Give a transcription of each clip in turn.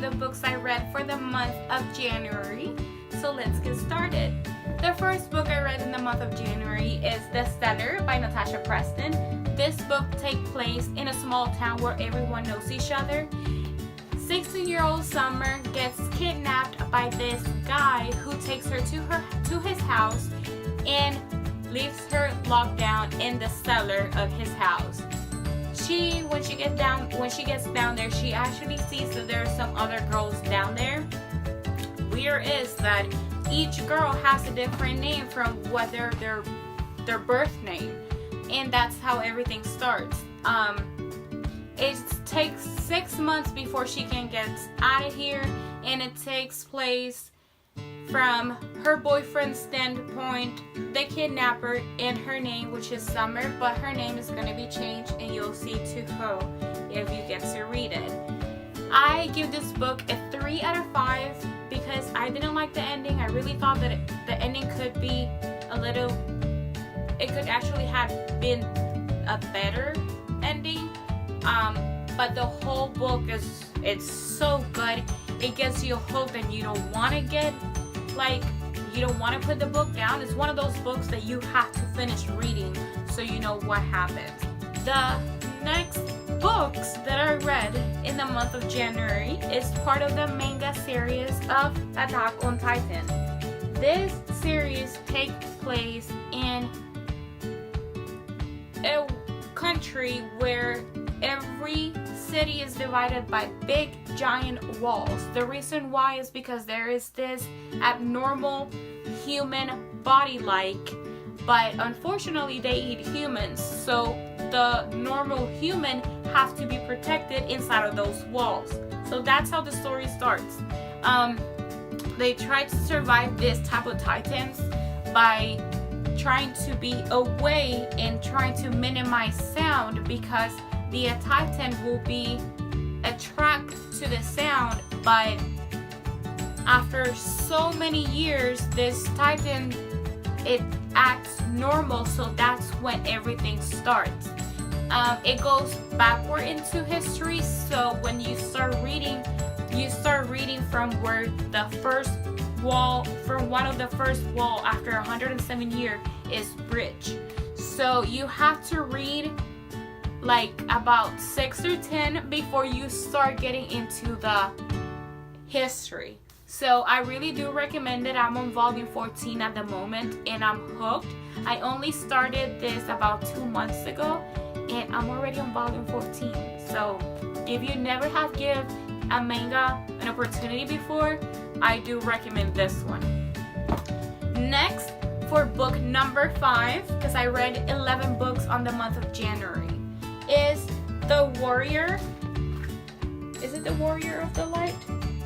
the books I read for the month of January. So let's get started. The first book I read in the month of January is The Cellar by Natasha Preston. This book takes place in a small town where everyone knows each other. 16-year-old Summer gets kidnapped by this guy who takes her to his house and leaves her locked down in the cellar of his house. When she gets down there, she actually sees that there are some other girls down there. Weird is that each girl has a different name from what their birth name, and that's how everything starts. It takes 6 months before she can get out of here, and it takes place from her boyfriend's standpoint, the kidnapper, and her name, which is Summer, but her name is going to be changed, and you'll see to who if you get to read it. I give this book a 3 out of 5 because I didn't like the ending. I really thought that the ending could be it could actually have been a better ending. But the whole book it's so good. It gets you hooked and you don't want to put the book down. It's one of those books that you have to finish reading so you know what happens. The next books that I read in the month of January is part of the manga series of Attack on Titan. This series takes place in a country where every city is divided by big giant walls. The reason why is because there is this abnormal human body-like, but unfortunately they eat humans, so the normal human have to be protected inside of those walls. So that's how the story starts. They try to survive this type of titans by trying to be away and trying to minimize sound, because the titan will be attracted to the sound, but after so many years this titan, it acts normal, so that's when everything starts. It goes backward into history, so when you start reading from where the first wall, from one of the first wall after 107 years is bridge. So you have to read like about 6 or 10 before you start getting into the history. So I really do recommend it. I'm on volume 14 at the moment and I'm hooked. I only started this about 2 months ago and I'm already on volume 14. So if you never have given a manga an opportunity before, I do recommend this one. Next, for book number 5, because I read 11 books on the month of January, is The Warrior. Is it The Warrior of the Light?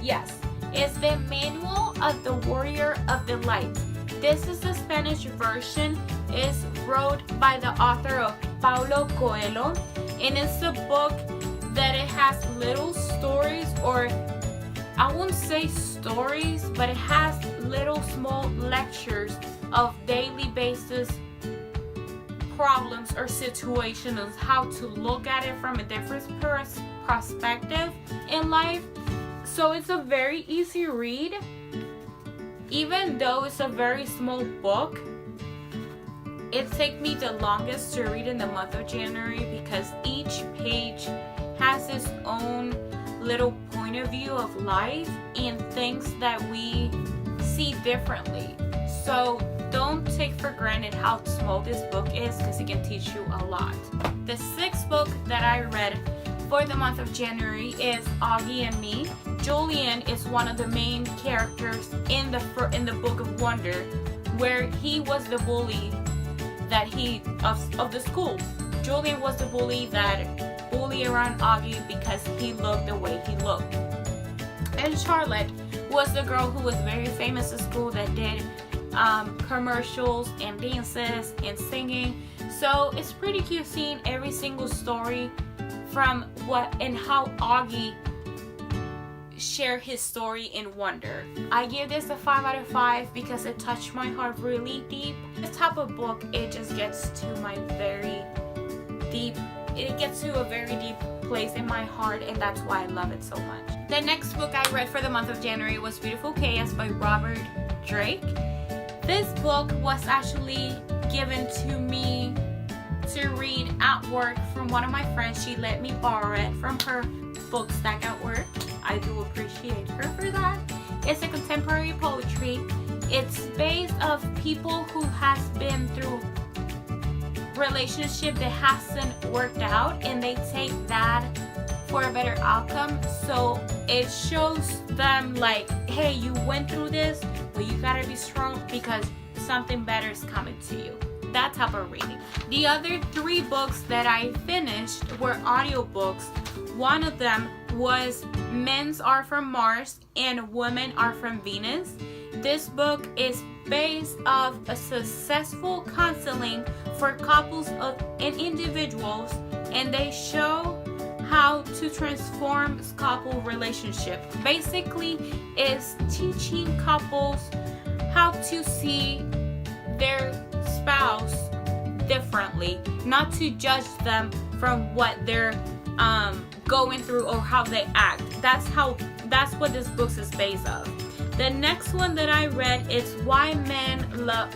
Yes. It's the Manual of the Warrior of the Light. This is the Spanish version. It's wrote by the author of Paulo Coelho, and it's a book that it has little stories, or I won't say stories, but it has little small lectures of daily basis problems or situations, how to look at it from a different perspective in life. So it's a very easy read, even though it's a very small book. It took me the longest to read in the month of January because each page has its own little point of view of life and things that we see differently. So don't take for granted how small this book is, because it can teach you a lot. The 6th book that I read for the month of January is Auggie and Me. Julian is one of the main characters in the Book of Wonder, where he was the bully of the school. Julian was the bully that bullied around Auggie because he looked the way he looked. And Charlotte was the girl who was very famous at school that did commercials and dances and singing. So it's pretty cute seeing every single story from what and how Auggie share his story in Wonder. I give this a 5 out of 5 because it touched my heart really deep. This type of book, it just gets to my very deep, it gets to a very deep place in my heart, and that's why I love it so much. The next book I read for the month of January was Beautiful Chaos by Robert Drake. This book was actually given to me to read at work from one of my friends. She let me borrow it from her book stack at work. I do appreciate her for that. It's a contemporary poetry. It's based of people who has been through relationship that hasn't worked out, and they take that for a better outcome. So it shows them like, hey, you went through this, but you gotta be strong because something better is coming to you. That type of reading. The other 3 books that I finished were audiobooks. One of them was Men Are From Mars and Women Are From Venus. This book is based off a successful counseling for couples and individuals, and they show how to transform couple relationship. Basically, is teaching couples how to see their spouse differently, not to judge them from what they're going through or how they act. That's what this book is based of. The next one that I read is Why Men Love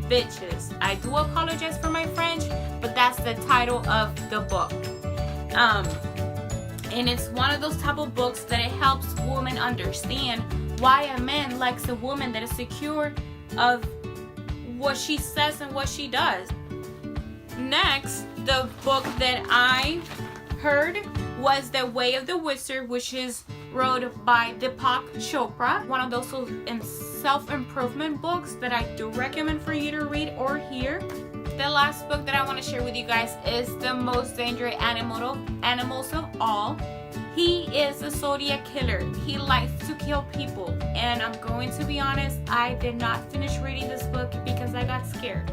Bitches. I do apologize for my French, but that's the title of the book. And it's one of those type of books that it helps women understand why a man likes a woman that is secure of what she says and what she does. Next, the book that I heard was The Way of the Wizard, which is wrote by Deepak Chopra, one of those self-improvement books that I do recommend for you to read or hear. The last book that I want to share with you guys is The Most Dangerous Animals of All. He is a Zodiac Killer. He likes to kill people, and I'm going to be honest, I did not finish reading this book because I got scared.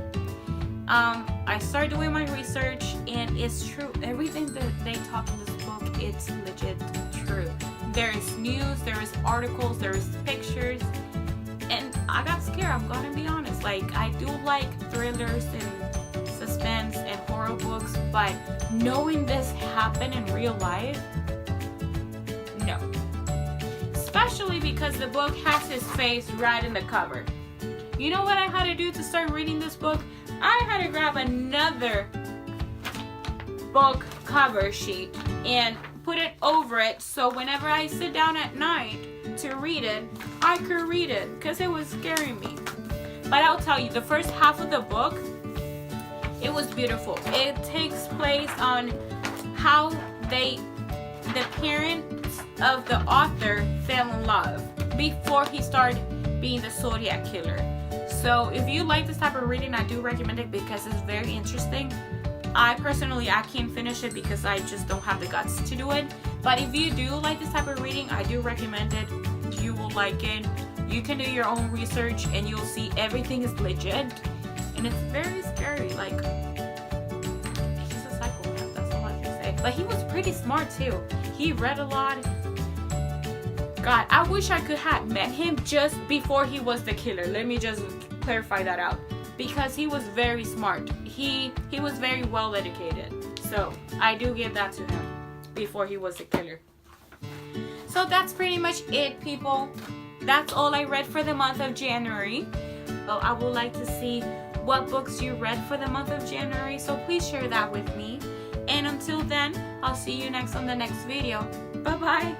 I started doing my research, and it's true. Everything that they talk in this book, it's legit true. There is news, there is articles, there is pictures, and I got scared. I'm gonna be honest. Like, I do like thrillers and suspense and horror books, but knowing this happened in real life, no. Especially because the book has his face right in the cover. You know what I had to do to start reading this book? I had to grab another book cover sheet and put it over it, so whenever I sit down at night to read it, I could read it because it was scaring me. But I'll tell you, the first half of the book, it was beautiful. It takes place on how the parents of the author fell in love before he started being the Zodiac Killer. So if you like this type of reading, I do recommend it because it's very interesting. I can't finish it because I just don't have the guts to do it. But if you do like this type of reading, I do recommend it. You will like it. You can do your own research and you'll see everything is legit. And it's very scary. Like, he's a psychopath, that's all I can say. But he was pretty smart too. He read a lot. God, I wish I could have met him just before he was the killer. Let me just clarify that out. Because he was very smart. He was very well educated. So I do give that to him before he was a killer. So that's pretty much it, people. That's all I read for the month of January. Well, I would like to see what books you read for the month of January. So please share that with me. And until then, I'll see you next on the next video. Bye bye.